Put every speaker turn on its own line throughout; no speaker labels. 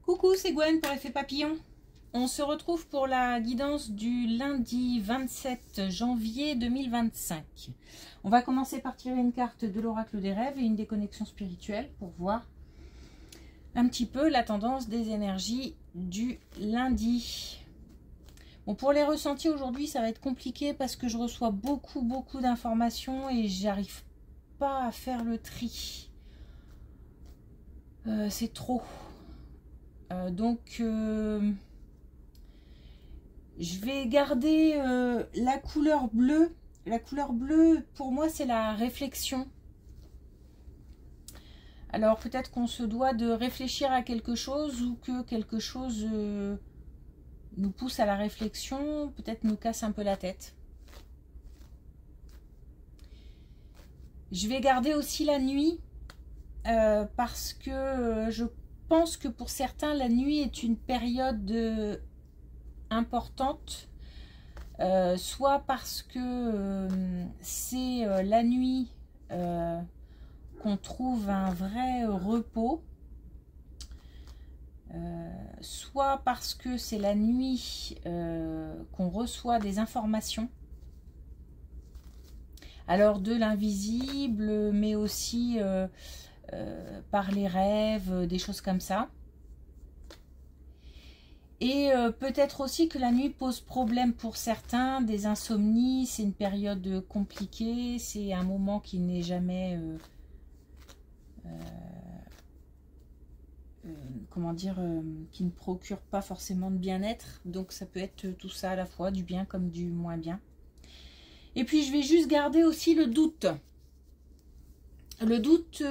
Coucou, c'est Gwen pour l'effet papillon. On se retrouve pour la guidance du lundi 27 janvier 2025. On va commencer par tirer une carte de l'oracle des rêves et une des connexions spirituelles pour voir un petit peu la tendance des énergies du lundi. Bon, pour les ressentis aujourd'hui, ça va être compliqué parce que je reçois beaucoup d'informations et j'arrive pas à faire le tri. C'est trop. Donc, je vais garder la couleur bleue. La couleur bleue, pour moi, c'est la réflexion. Alors, peut-être qu'on se doit de réfléchir à quelque chose ou que quelque chose nous pousse à la réflexion, peut-être nous casse un peu la tête. Je vais garder aussi la nuit parce que je pense que pour certains, la nuit est une période importante, soit parce que c'est la nuit qu'on trouve un vrai repos, soit parce que c'est la nuit qu'on reçoit des informations, alors de l'invisible, mais aussi par les rêves, des choses comme ça. Et peut-être aussi que la nuit pose problème pour certains, des insomnies, c'est une période compliquée, c'est un moment qui n'est jamais, comment dire, qui ne procure pas forcément de bien-être. Donc ça peut être tout ça à la fois, du bien comme du moins bien. Et puis je vais juste garder aussi le doute. Le doute,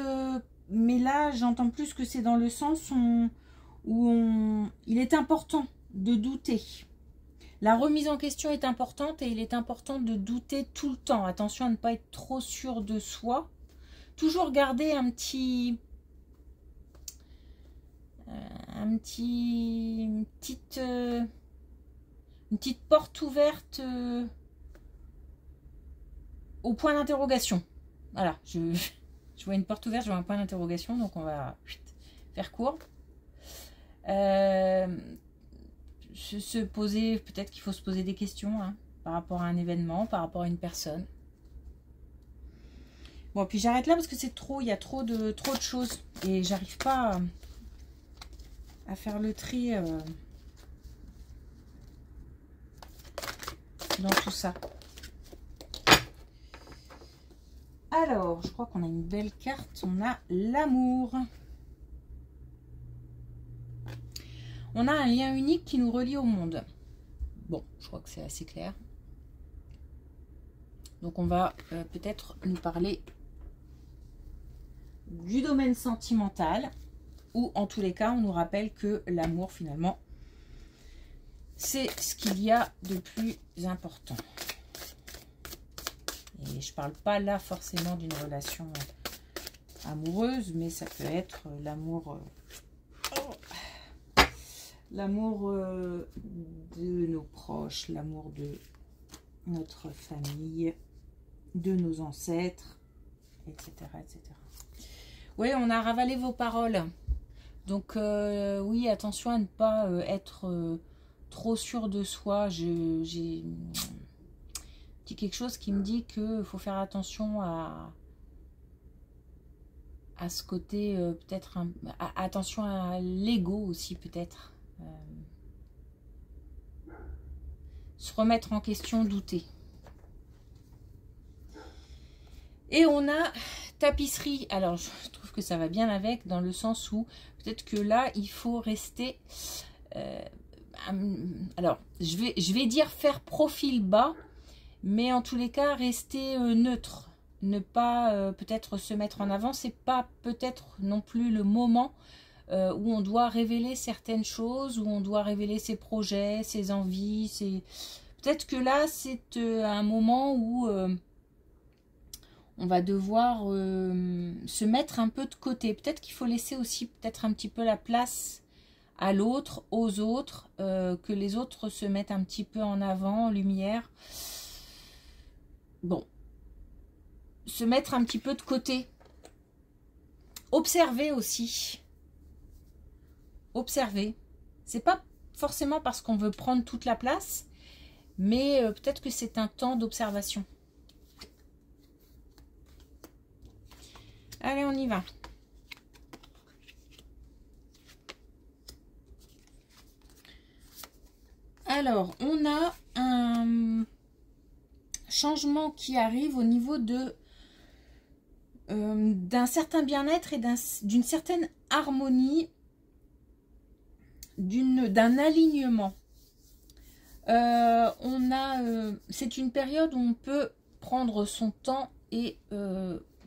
mais là j'entends plus que c'est dans le sens où il est important de douter. La remise en question est importante et il est important de douter tout le temps. Attention à ne pas être trop sûr de soi. Toujours garder une petite porte ouverte au point d'interrogation. Voilà, je vois une porte ouverte, je vois un point d'interrogation, donc on va faire court. Se poser, peut-être qu'il faut se poser des questions par rapport à un événement, par rapport à une personne. Bon, puis j'arrête là parce que c'est trop, il y a trop de choses et j'arrive pas à faire le tri dans tout ça. Alors, je crois qu'on a une belle carte, on a l'amour. On a un lien unique qui nous relie au monde. Bon, je crois que c'est assez clair. Donc on va peut-être nous parler du domaine sentimental, ou en tous les cas, on nous rappelle que l'amour, finalement, c'est ce qu'il y a de plus important. Et je parle pas là forcément d'une relation amoureuse, mais ça peut être l'amour... l'amour de nos proches, l'amour de notre famille, de nos ancêtres, etc. etc. Oui, on a ravalé vos paroles. Donc, oui, attention à ne pas être trop sûr de soi. J'ai dit quelque chose qui me dit qu'il faut faire attention à ce côté, peut-être, attention à l'ego aussi, peut-être. Se remettre en question, douter. Et on a tapisserie. Alors, je trouve que ça va bien avec, dans le sens où peut-être que là, il faut rester... alors, je vais dire faire profil bas, mais en tous les cas, rester neutre. Ne pas peut-être se mettre en avant. C'est pas peut-être non plus le moment où on doit révéler certaines choses, où on doit révéler ses projets, ses envies. Peut-être que là, c'est un moment où on va devoir se mettre un peu de côté. Peut-être qu'il faut laisser aussi peut-être un petit peu la place à l'autre, aux autres, que les autres se mettent un petit peu en avant, en lumière. Bon. Se mettre un petit peu de côté. Observer aussi. observer. C'est pas forcément parce qu'on veut prendre toute la place, mais peut-être que c'est un temps d'observation. Allez, on y va. Alors, on a un changement qui arrive au niveau de d'un certain bien-être et d'une certaine harmonie, d'un alignement. C'est une période où on peut prendre son temps et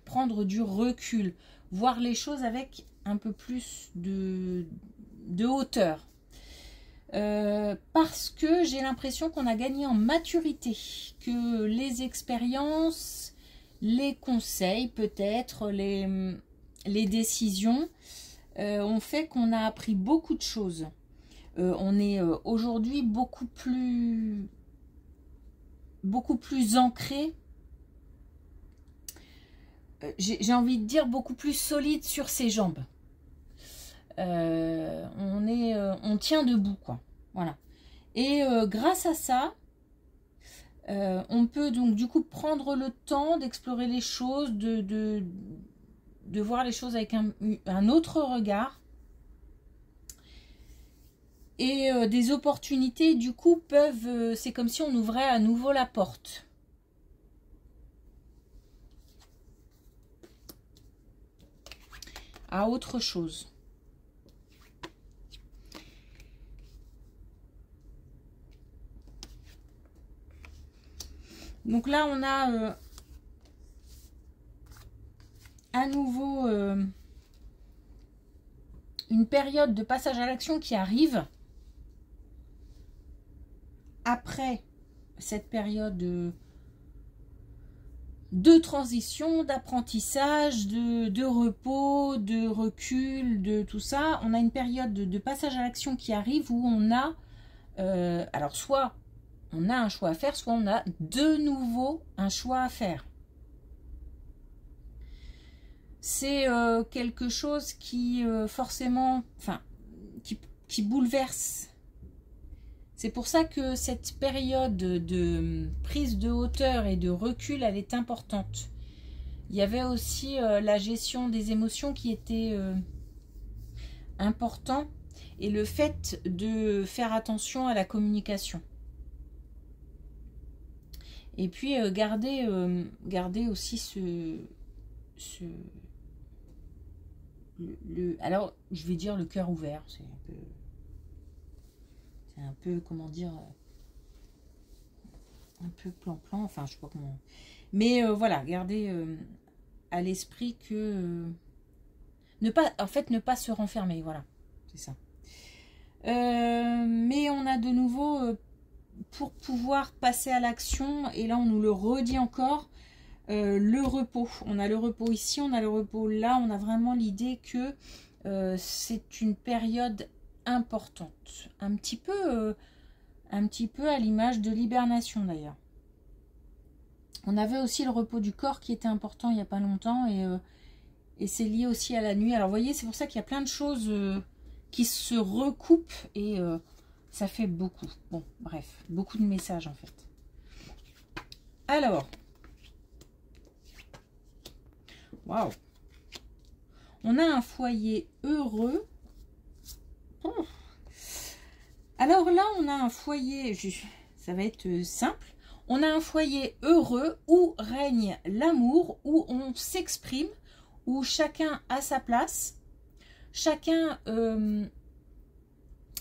prendre du recul, voir les choses avec un peu plus de hauteur. Parce que j'ai l'impression qu'on a gagné en maturité, que les expériences, les conseils, peut-être les décisions ont fait qu'on a appris beaucoup de choses. On est aujourd'hui beaucoup plus ancré, j'ai envie de dire beaucoup plus solide sur ses jambes. On tient debout, quoi. Voilà. Et grâce à ça, on peut donc du coup prendre le temps d'explorer les choses, de voir les choses avec un autre regard. Et des opportunités du coup peuvent, c'est comme si on ouvrait à nouveau la porte. À autre chose. Donc là, on a à nouveau une période de passage à l'action qui arrive après cette période de transition, d'apprentissage, de repos, de recul, de tout ça. On a une période de passage à l'action qui arrive où on a, alors soit on a un choix à faire, soit on a de nouveau un choix à faire. C'est quelque chose qui forcément, enfin, qui bouleverse. C'est pour ça que cette période de prise de hauteur et de recul, elle est importante. Il y avait aussi la gestion des émotions qui était important, et le fait de faire attention à la communication. Et puis garder aussi alors je vais dire le cœur ouvert, c'est un peu comment dire, un peu plan-plan, enfin je sais pas comment, mais voilà, garder à l'esprit que ne pas se renfermer, voilà, c'est ça. Mais on a de nouveau pour pouvoir passer à l'action, et là on nous le redit encore, le repos. On a le repos ici, on a le repos là, on a vraiment l'idée que c'est une période importante, un petit peu à l'image de l'hibernation d'ailleurs. On avait aussi le repos du corps qui était important il n'y a pas longtemps, et c'est lié aussi à la nuit. Alors vous voyez, c'est pour ça qu'il y a plein de choses qui se recoupent, et ça fait beaucoup. Bon, bref, beaucoup de messages en fait. Alors, waouh, on a un foyer heureux. Oh. Alors là, on a un foyer, ça va être simple. On a un foyer heureux où règne l'amour, où on s'exprime, où chacun a sa place, chacun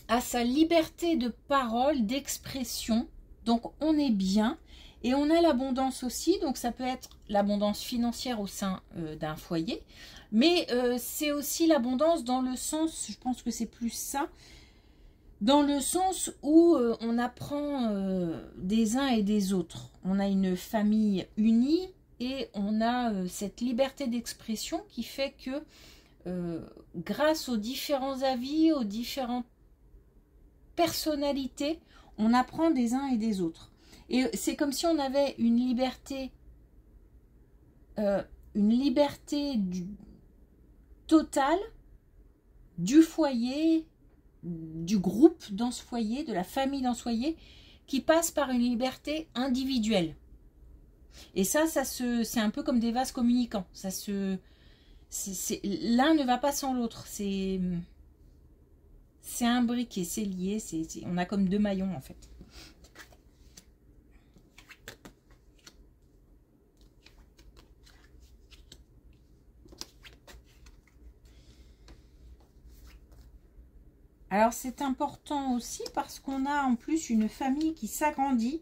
a sa liberté de parole, d'expression. Donc on est bien, et on a l'abondance aussi. Donc ça peut être l'abondance financière au sein d'un foyer, mais c'est aussi l'abondance dans le sens, je pense que c'est plus ça, dans le sens où on apprend des uns et des autres. On a une famille unie, et on a cette liberté d'expression qui fait que grâce aux différents avis, aux différentes personnalités, on apprend des uns et des autres. Et c'est comme si on avait une liberté totale du foyer, du groupe dans ce foyer, de la famille dans ce foyer, qui passe par une liberté individuelle. Et ça c'est un peu comme des vases communicants. L'un ne va pas sans l'autre. C'est imbriqué, c'est lié. On a comme deux maillons en fait. Alors c'est important aussi parce qu'on a en plus une famille qui s'agrandit.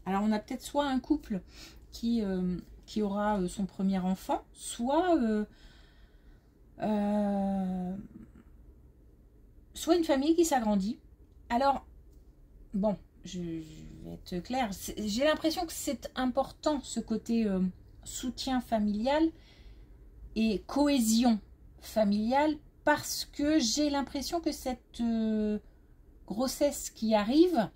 Alors on a peut-être soit un couple qui aura son premier enfant, soit une famille qui s'agrandit. Alors, bon, je vais être claire, j'ai l'impression que c'est important ce côté soutien familial et cohésion familiale, parce que j'ai l'impression que cette grossesse qui arrive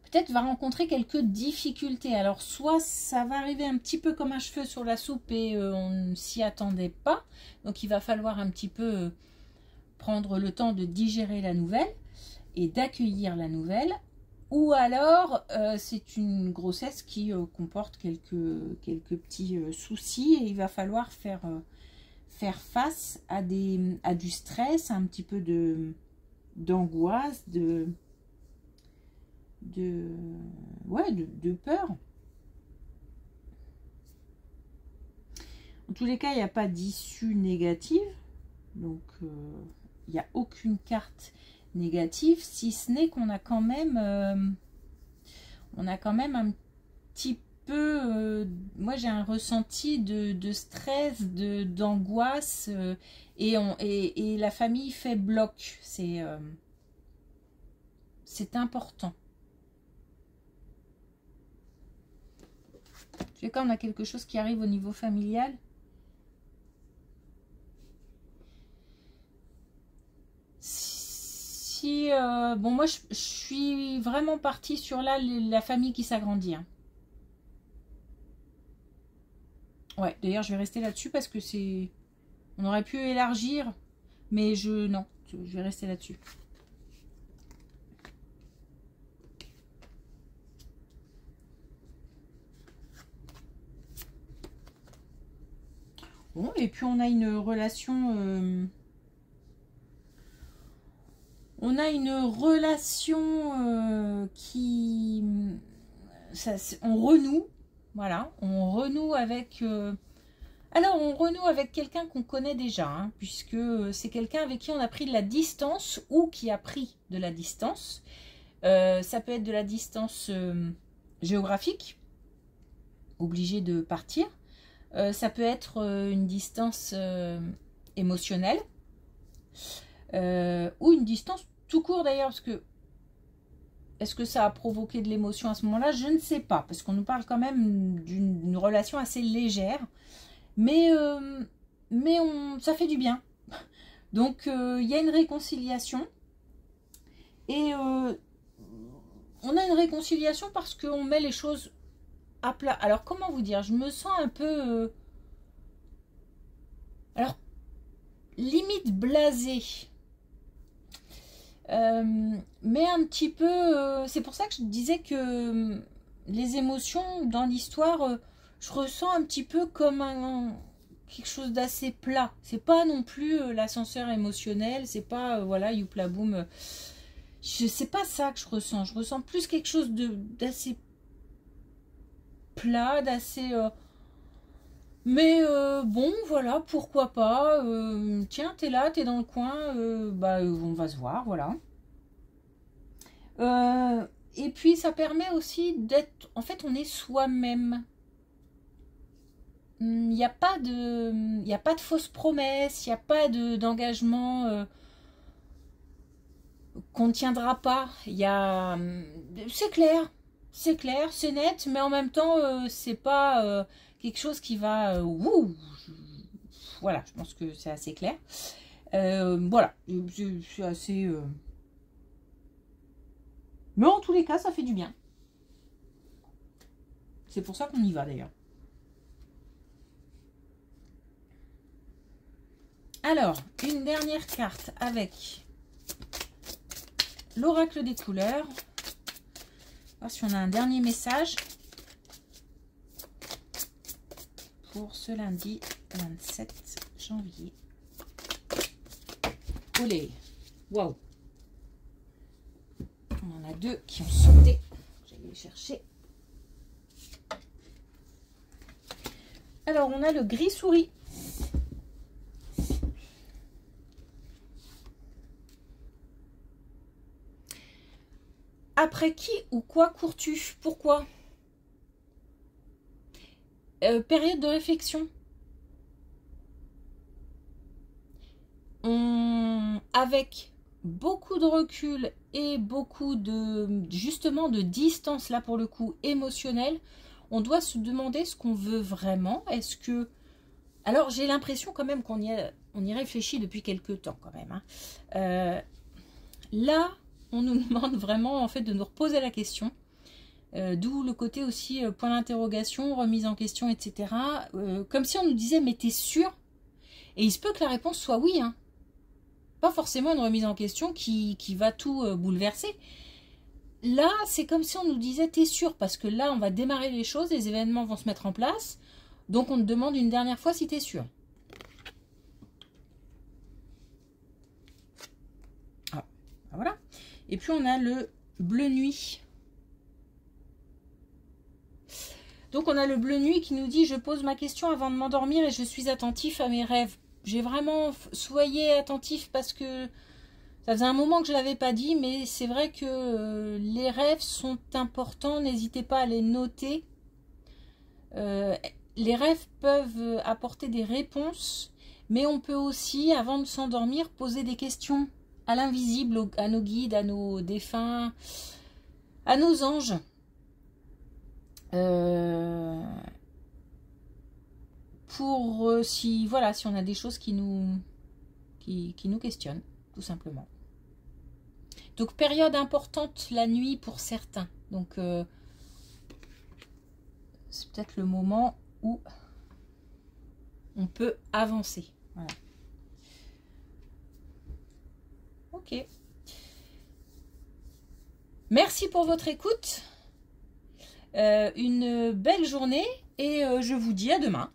peut-être va rencontrer quelques difficultés. Alors soit ça va arriver un petit peu comme un cheveu sur la soupe et on ne s'y attendait pas, donc il va falloir un petit peu prendre le temps de digérer la nouvelle et d'accueillir la nouvelle, ou alors c'est une grossesse qui comporte quelques petits soucis et il va falloir faire face à du stress, un petit peu d'angoisse, de peur. En tous les cas, il n'y a pas d'issue négative, donc il n'y a aucune carte négative, si ce n'est qu'on a quand même un petit peu, moi j'ai un ressenti de stress, d'angoisse, et la famille fait bloc. C'est important. Tu sais, quand on a quelque chose qui arrive au niveau familial, bon, moi je suis vraiment partie sur la famille qui s'agrandit, hein. Ouais, d'ailleurs je vais rester là-dessus parce que on aurait pu élargir, mais non, je vais rester là-dessus. Bon, et puis on a une relation qui on renoue, voilà, on renoue avec quelqu'un qu'on connaît déjà, hein, puisque c'est quelqu'un avec qui on a pris de la distance ou qui a pris de la distance. Ça peut être de la distance géographique, obligé de partir. Ça peut être une distance émotionnelle, ou une distance tout court d'ailleurs, parce que est-ce que ça a provoqué de l'émotion à ce moment-là? Je ne sais pas, parce qu'on nous parle quand même d'une relation assez légère, mais ça fait du bien. Donc il y a une réconciliation, et on a une réconciliation parce qu'on met les choses à plat. Alors comment vous dire, je me sens un peu alors limite blasée, mais un petit peu c'est pour ça que je disais que les émotions dans l'histoire, je ressens un petit peu comme quelque chose d'assez plat. C'est pas non plus l'ascenseur émotionnel, c'est pas voilà, youpla boum, c'est pas ça que je ressens plus quelque chose d'assez plat, d'assez mais bon, voilà, pourquoi pas. Tiens, t'es là, t'es dans le coin, on va se voir, voilà. Et puis, ça permet aussi d'être... En fait, on est soi-même. Il n'y a pas de fausses promesses, il n'y a pas d'engagement qu'on ne tiendra pas. C'est clair, c'est net, mais en même temps, c'est pas... quelque chose qui va... voilà, je pense que c'est assez clair. Voilà, c'est assez... Mais en tous les cas, ça fait du bien. C'est pour ça qu'on y va d'ailleurs. Alors, une dernière carte avec l'oracle des couleurs. On va voir si on a un dernier message pour ce lundi 27 janvier. Olé! Waouh! On en a deux qui ont sauté. J'allais les chercher. Alors, on a le gris souris. Après qui ou quoi cours-tu? Pourquoi? Période de réflexion. Avec beaucoup de recul et beaucoup de, justement, de distance, là pour le coup, émotionnelle, on doit se demander ce qu'on veut vraiment. Est-ce que... Alors, j'ai l'impression quand même qu'on y réfléchit depuis quelques temps quand même. Hein. Là, on nous demande vraiment en fait de nous reposer la question. D'où le côté aussi point d'interrogation, remise en question, etc. Comme si on nous disait, mais t'es sûr? Et il se peut que la réponse soit oui. Hein. Pas forcément une remise en question qui va tout bouleverser. Là, c'est comme si on nous disait, t'es sûr? Parce que là, on va démarrer les choses, les événements vont se mettre en place. Donc, on te demande une dernière fois si t'es sûr. Ah, voilà. Et puis, on a le bleu nuit. Donc, on a le bleu nuit qui nous dit « Je pose ma question avant de m'endormir et je suis attentif à mes rêves. » J'ai vraiment... Soyez attentif parce que ça faisait un moment que je ne l'avais pas dit, mais c'est vrai que les rêves sont importants. N'hésitez pas à les noter. Les rêves peuvent apporter des réponses, mais on peut aussi, avant de s'endormir, poser des questions à l'invisible, à nos guides, à nos défunts, à nos anges. Pour si voilà, si on a des choses qui nous questionnent, tout simplement. Donc période importante la nuit pour certains. Donc c'est peut-être le moment où on peut avancer. Voilà. Ok. Merci pour votre écoute. Une belle journée et je vous dis à demain.